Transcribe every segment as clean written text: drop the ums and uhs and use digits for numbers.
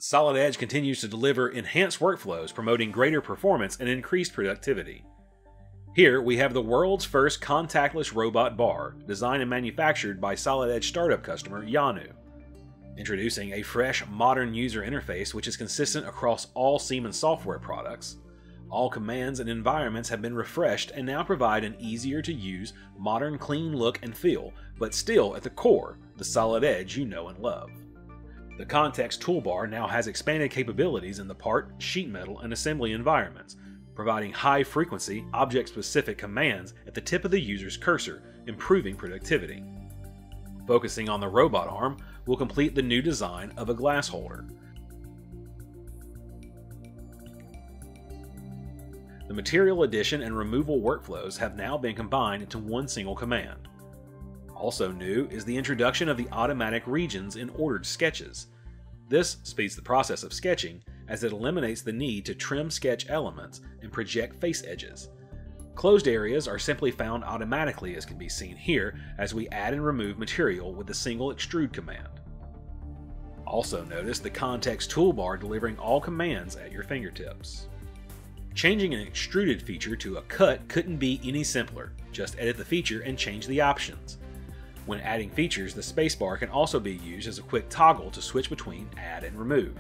Solid Edge continues to deliver enhanced workflows promoting greater performance and increased productivity. Here we have the world's first contactless robot bar, designed and manufactured by Solid Edge startup customer Yeni. Introducing a fresh, modern user interface which is consistent across all Siemens software products, all commands and environments have been refreshed and now provide an easier to use, modern, clean look and feel, but still at the core, the Solid Edge you know and love. The Context toolbar now has expanded capabilities in the part, sheet metal, and assembly environments, providing high-frequency, object-specific commands at the tip of the user's cursor, improving productivity. Focusing on the robot arm, we'll complete the new design of a glass holder. The material addition and removal workflows have now been combined into one single command. Also new is the introduction of the automatic regions in ordered sketches. This speeds the process of sketching as it eliminates the need to trim sketch elements and project face edges. Closed areas are simply found automatically, as can be seen here, as we add and remove material with the single extrude command. Also notice the Context toolbar delivering all commands at your fingertips. Changing an extruded feature to a cut couldn't be any simpler. Just edit the feature and change the options. When adding features, the spacebar can also be used as a quick toggle to switch between add and remove.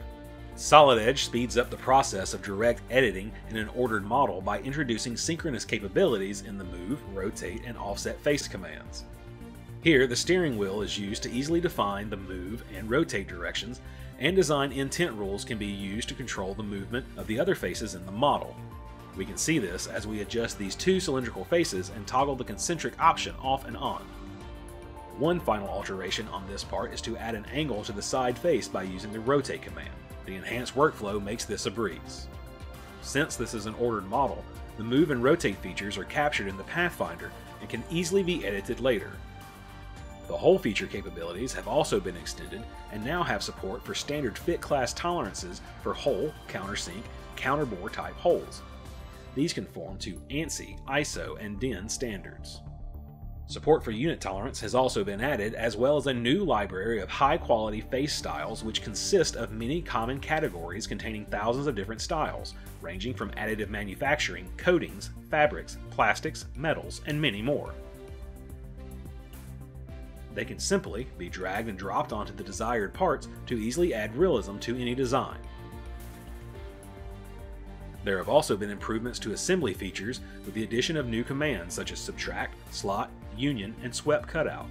Solid Edge speeds up the process of direct editing in an ordered model by introducing synchronous capabilities in the move, rotate, and offset face commands. Here, the steering wheel is used to easily define the move and rotate directions, and design intent rules can be used to control the movement of the other faces in the model. We can see this as we adjust these two cylindrical faces and toggle the concentric option off and on. One final alteration on this part is to add an angle to the side face by using the rotate command. The enhanced workflow makes this a breeze. Since this is an ordered model, the move and rotate features are captured in the Pathfinder and can easily be edited later. The hole feature capabilities have also been extended and now have support for standard fit class tolerances for hole, countersink, counterbore type holes. These conform to ANSI, ISO, and DIN standards. Support for unit tolerance has also been added, as well as a new library of high-quality face styles which consist of many common categories containing thousands of different styles, ranging from additive manufacturing, coatings, fabrics, plastics, metals, and many more. They can simply be dragged and dropped onto the desired parts to easily add realism to any design. There have also been improvements to assembly features with the addition of new commands such as subtract, slot, union, and swept cutout.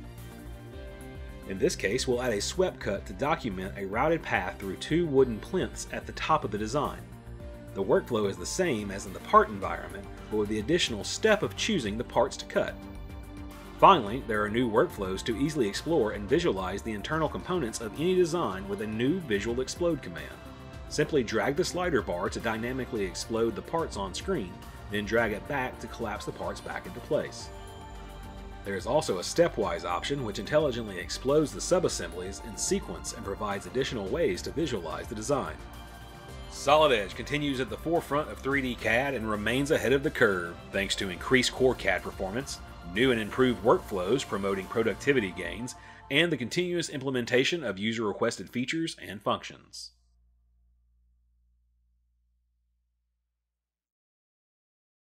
In this case, we'll add a swept cut to document a routed path through two wooden plinths at the top of the design. The workflow is the same as in the part environment, but with the additional step of choosing the parts to cut. Finally, there are new workflows to easily explore and visualize the internal components of any design with a new Visual Explode command. Simply drag the slider bar to dynamically explode the parts on screen, then drag it back to collapse the parts back into place. There is also a stepwise option which intelligently explodes the subassemblies in sequence and provides additional ways to visualize the design. Solid Edge continues at the forefront of 3D CAD and remains ahead of the curve thanks to increased core CAD performance, new and improved workflows promoting productivity gains, and the continuous implementation of user-requested features and functions.